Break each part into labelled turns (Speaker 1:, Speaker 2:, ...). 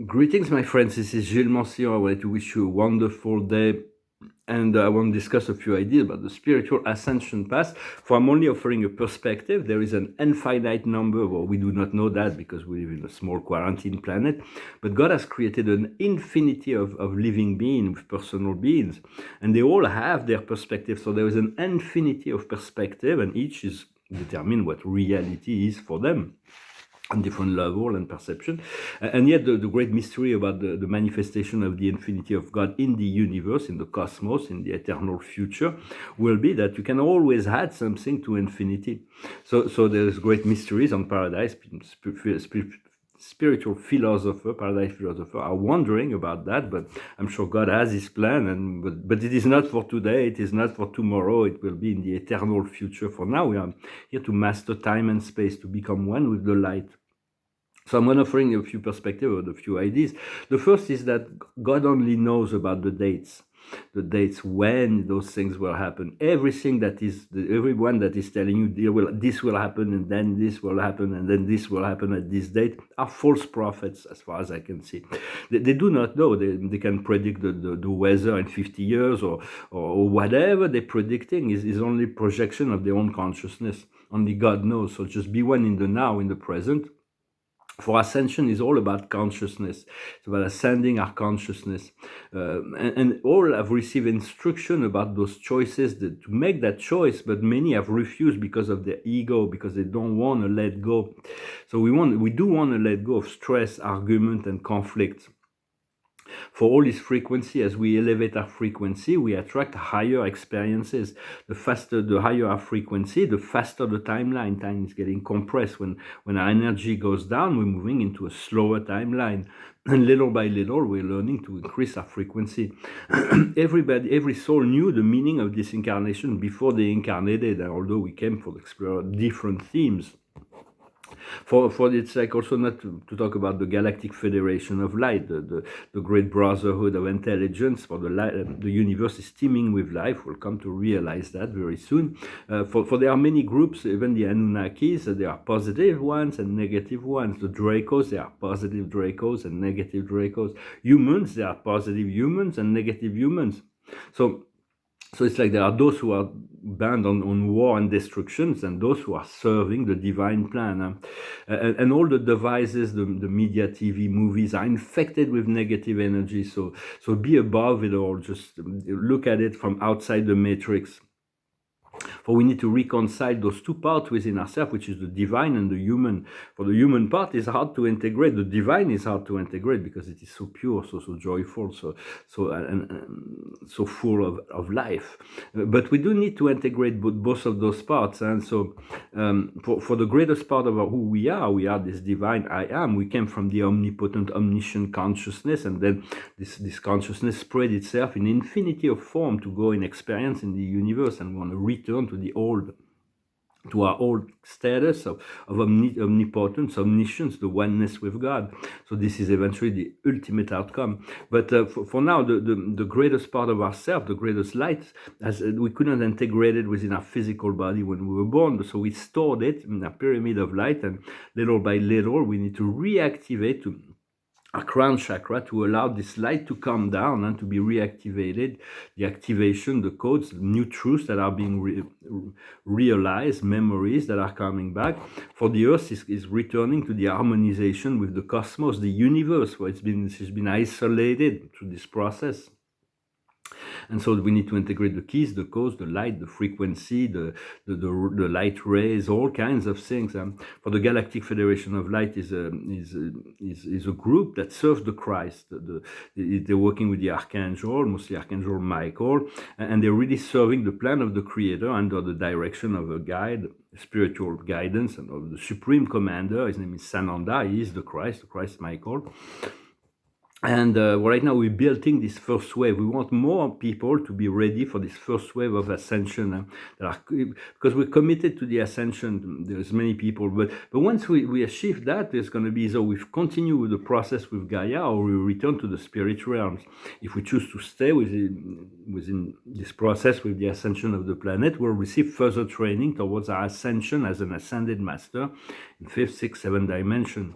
Speaker 1: Greetings, my friends. This is Gilles Mancion. I wanted to wish you a wonderful day. And I want to discuss a few ideas about the spiritual ascension path. For I'm only offering a perspective. There is an infinite number, well, we do not know that because we live in a small quarantine planet. But God has created an infinity of living beings, personal beings, and they all have their perspective. So there is an infinity of perspective, and each is determine what reality is for them on different level and perception. And yet the great mystery about the manifestation of the infinity of God in the universe, in the cosmos, in the eternal future, will be that you can always add something to infinity. So there's great mysteries on paradise. Spiritual philosopher, paradise philosopher are wondering about that, but I'm sure God has his plan, but it is not for today, it is not for tomorrow, it will be in the eternal future. For now, we are here to master time and space, to become one with the light. So I'm offering a few perspectives or a few ideas. The first is that God only knows about the dates when those things will happen. Everything that is, everyone that is telling you this will happen and then this will happen and then this will happen at this date are false prophets as far as I can see. They do not know. They can predict the weather in 50 years or whatever they're predicting is only projection of their own consciousness. Only God knows. So just be one in the now, in the present. For ascension is all about consciousness. It's about ascending our consciousness. And all have received instruction about those choices to make that choice, but many have refused because of their ego, because they don't want to let go. So we do want to let go of stress, argument, and conflict. For all this frequency, as we elevate our frequency, we attract higher experiences. The higher our frequency, the faster the timeline. Time is getting compressed. When our energy goes down, we're moving into a slower timeline. And little by little, we're learning to increase our frequency. Every soul knew the meaning of this incarnation before they incarnated, although we came to explore different themes. For it's like also not to talk about the Galactic Federation of Light, the great brotherhood of intelligence. For the universe is teeming with life. We'll come to realize that very soon. For there are many groups, even the Anunnakis, there are positive ones and negative ones. The Dracos, there are positive Dracos and negative Dracos. Humans, there are positive humans and negative humans. So it's like there are those who are banned on war and destructions and those who are serving the divine plan. And all the devices, the media, TV, movies are infected with negative energy. So be above it all. Just look at it from outside the matrix. For we need to reconcile those two parts within ourselves, which is the divine and the human. For the human part is hard to integrate. The divine is hard to integrate because it is so pure, so joyful, so full of life. But we do need to integrate both of those parts. And so for the greatest part of who we are this divine I am. We came from the omnipotent, omniscient consciousness, and then this consciousness spread itself in infinity of form to go in experience in the universe, and we want to return to our old status of omnipotence, omniscience, the oneness with God. So this is eventually the ultimate outcome. But for now, the greatest part of ourselves, the greatest light, we couldn't integrate it within our physical body when we were born. So we stored it in a pyramid of light, and little by little, we need to reactivate our crown chakra to allow this light to come down and to be reactivated. The activation, the codes, the new truths that are being realized, memories that are coming back. For the earth is returning to the harmonization with the cosmos, the universe, where it's been isolated through this process. And so we need to integrate the keys, the codes, the light, the frequency, the light rays, all kinds of things. For the Galactic Federation of Light is a group that serves the Christ. They're working with the Archangel, mostly Archangel Michael, and they're really serving the plan of the Creator under the direction of a guide, spiritual guidance, and of the Supreme Commander. His name is Sananda. He is the Christ Michael. And right now we're building this first wave. We want more people to be ready for this first wave of ascension, because we're committed to the ascension. There's many people, but once we achieve that, there's going to be, so we continue with the process with Gaia, or we return to the spirit realms. If we choose to stay within this process with the ascension of the planet, we'll receive further training towards our ascension as an ascended master in 5th, 6th, 7th dimension.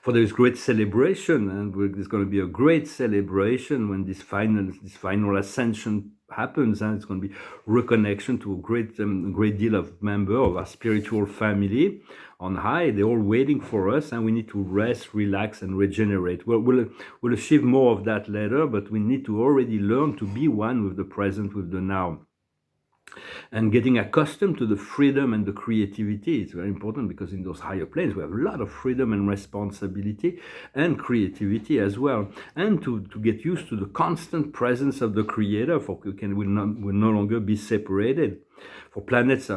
Speaker 1: For there is great celebration, and there's going to be a great celebration when this final ascension happens, and it's going to be reconnection to a great deal of member of our spiritual family on high. They're all waiting for us, and we need to rest, relax, and regenerate. We'll achieve more of that later, but we need to already learn to be one with the present, with the now. And getting accustomed to the freedom and the creativity is very important, because in those higher planes we have a lot of freedom and responsibility and creativity as well, and to get used to the constant presence of the Creator, for we will no longer be separated. For planets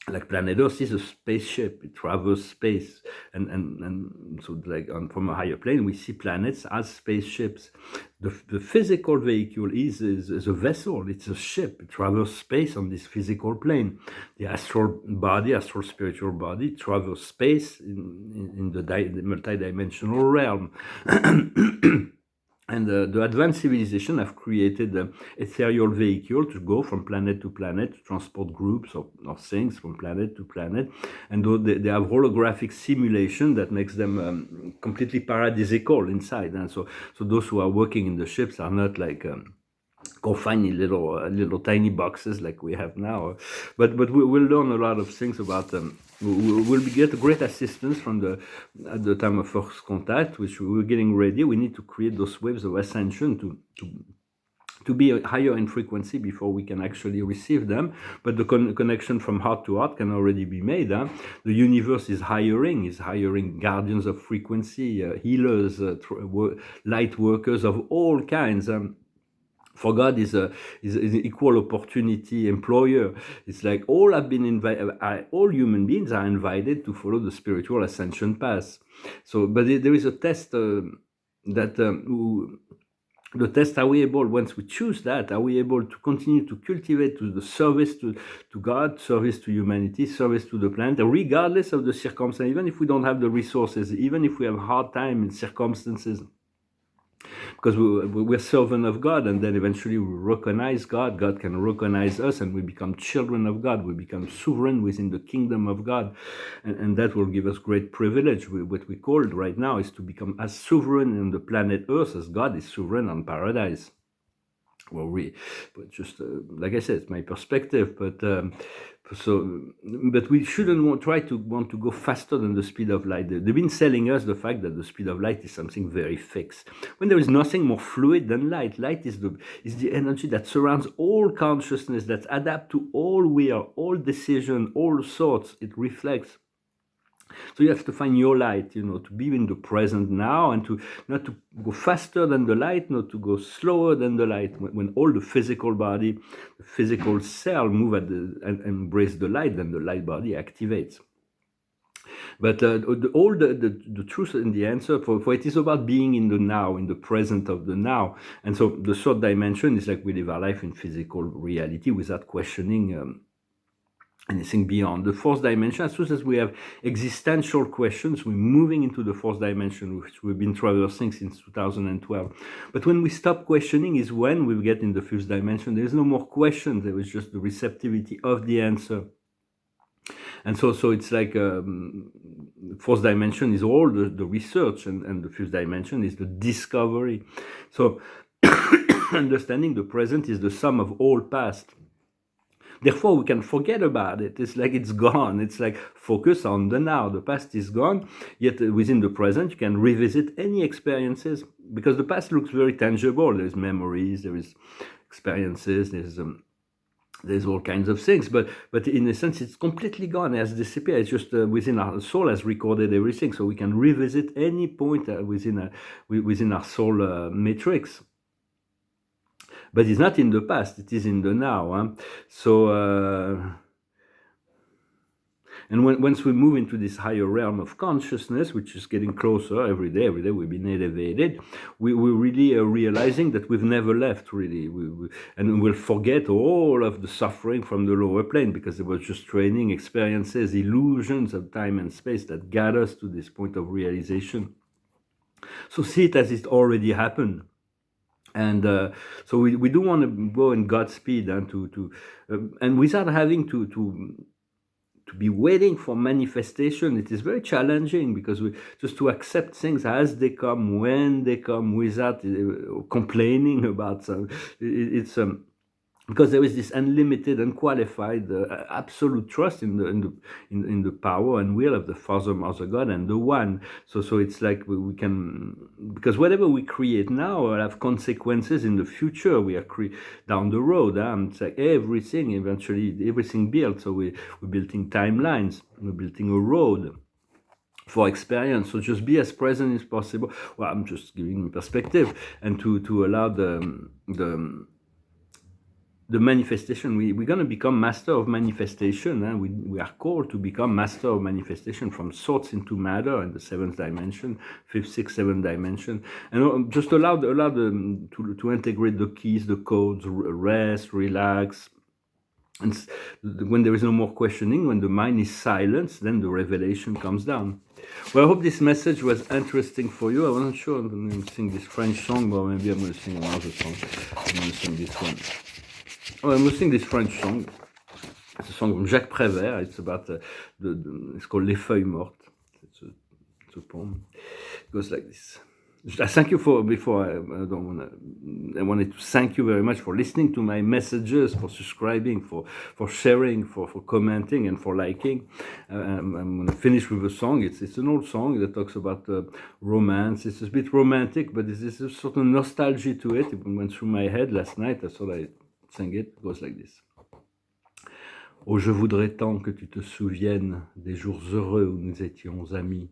Speaker 1: like planet Earth is a spaceship. It travels space, and so like from a higher plane we see planets as spaceships. The physical vehicle is a vessel. It's a ship. It travels space on this physical plane. The astral spiritual body travels space in the multidimensional realm. And the advanced civilization have created an ethereal vehicle to go from planet to planet, to transport groups or things from planet to planet. And they have holographic simulation that makes them completely paradisical inside. And so those who are working in the ships are not like confined in little tiny boxes like we have now. But we'll learn a lot of things about them. We'll get great assistance from at the time of first contact, which we're getting ready. We need to create those waves of ascension to be higher in frequency before we can actually receive them. But the connection from heart to heart can already be made. The universe is hiring guardians of frequency, healers, light workers of all kinds. For God is an equal opportunity employer. It's like all human beings are invited to follow the spiritual ascension path. So, but there is a test the test, are we able, once we choose that, are we able to continue to cultivate to the service to God, service to humanity, service to the planet, regardless of the circumstances, even if we don't have the resources, even if we have a hard time in circumstances. Because we're servant of God, and then eventually we recognize God. God can recognize us, and we become children of God. We become sovereign within the kingdom of God, and that will give us great privilege. What we call right now is to become as sovereign on the planet Earth as God is sovereign on paradise. Well, but just like I said, it's my perspective. But we shouldn't try to go faster than the speed of light. They've been selling us the fact that the speed of light is something very fixed, when there is nothing more fluid than light. Light is the energy that surrounds all consciousness, that adapt to all will, all decision, all thoughts. It reflects. So you have to find your light, to be in the present now, and to not to go faster than the light, not to go slower than the light. When all the physical body, the physical cell move and embrace the light, then the light body activates. But all the truth and the answer for it is about being in the now, in the present of the now. And so the third dimension is like we live our life in physical reality without questioning anything beyond. The fourth dimension, as soon as we have existential questions, we're moving into the fourth dimension, which we've been traversing since 2012. But when we stop questioning is when we get in the fifth dimension. There's no more questions. There is just the receptivity of the answer. And so it's like fourth dimension is all the research, and the fifth dimension is the discovery. So understanding the present is the sum of all past. Therefore, we can forget about it. It's like it's gone. It's like focus on the now. The past is gone, yet within the present, you can revisit any experiences, because the past looks very tangible. There's memories, there is experiences, there's all kinds of things, but in a sense, it's completely gone. It has disappeared. It's just within our soul has recorded everything, so we can revisit any point within our soul matrix. But it's not in the past, it is in the now. So, and once we move into this higher realm of consciousness, which is getting closer every day we've been elevated, we're really realizing that we've never left, really. And we'll forget all of the suffering from the lower plane, because it was just training, experiences, illusions of time and space that got us to this point of realization. So see it as it already happened. And so we do want to go in God's speed, and and without having to to be waiting for manifestation. It is very challenging because we just to accept things as they come, when they come, without complaining about some. It's because there is this unlimited, unqualified, absolute trust in the power and will of the Father, Mother, God, and the One. So it's like we can, because whatever we create now will have consequences in the future. We are down the road. It's like everything eventually, everything built. So we're building timelines. We're building a road for experience. So just be as present as possible. Well, I'm just giving perspective, and to allow the manifestation. We're going to become master of manifestation. We are called to become master of manifestation, from thoughts into matter in the seventh dimension, fifth, sixth, seventh dimension, and just allow them to integrate the keys, the codes, rest, relax. And when there is no more questioning, when the mind is silenced, then the revelation comes down. Well, I hope this message was interesting for you. I wasn't sure I'm going to sing this French song, but maybe I'm going to sing another song. I'm going to sing this one. Oh, I'm going to sing this French song. It's a song from Jacques Prévert. It's about it's called Les Feuilles Mortes. It's a poem. It goes like this. I thank you I wanted to thank you very much for listening to my messages, for subscribing, for sharing, for commenting, and for liking. I'm going to finish with a song. It's an old song that talks about romance. It's a bit romantic, but there's a sort of nostalgia to it. It went through my head last night. I thought I sang it. It goes like this. Oh, je voudrais tant que tu te souviennes des jours heureux où nous étions amis.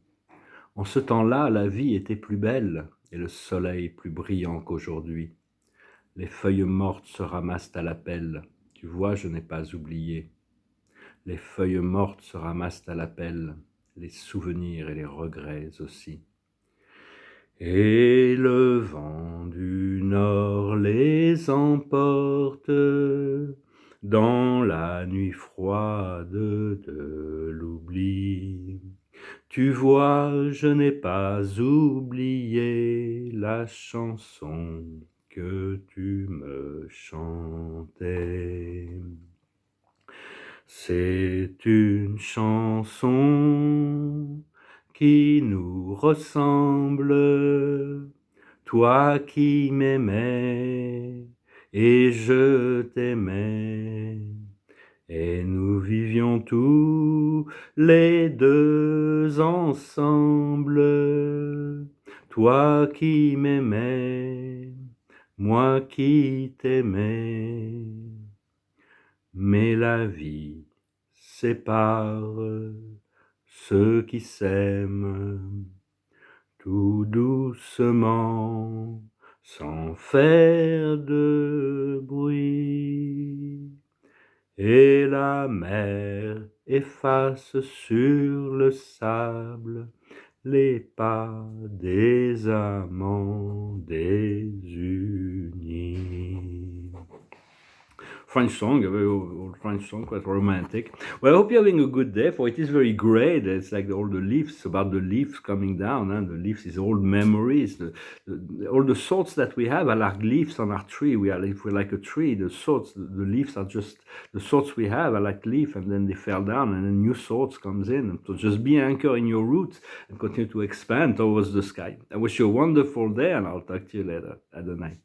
Speaker 1: En ce temps-là, la vie était plus belle et le soleil plus brillant qu'aujourd'hui. Les feuilles mortes se ramassent à la pelle. Tu vois, je n'ai pas oublié. Les feuilles mortes se ramassent à la pelle, les souvenirs et les regrets aussi. Et le vent du nord les emporte dans la nuit froide de l'oubli. Tu vois, je n'ai pas oublié la chanson que tu me chantais. C'est une chanson qui nous ressemble, toi qui m'aimais et je t'aimais. Et nous vivions tous les deux ensemble, toi qui m'aimais, moi qui t'aimais. Mais la vie sépare ceux qui s'aiment tout doucement, sans faire de bruit. Et la mer efface sur le sable les pas des amants désunis. French song, a very old French song, quite romantic. Well, I hope you're having a good day, for it is very great. It's like all the leaves, about the leaves coming down, and the leaves is old memories. All the thoughts that we have are like leaves on our tree. If we're like a tree, the leaves are just, the thoughts we have are like leaf, and then they fell down, and then new thoughts comes in. And so just be anchored in your roots and continue to expand towards the sky. I wish you a wonderful day, and I'll talk to you later. Adonai.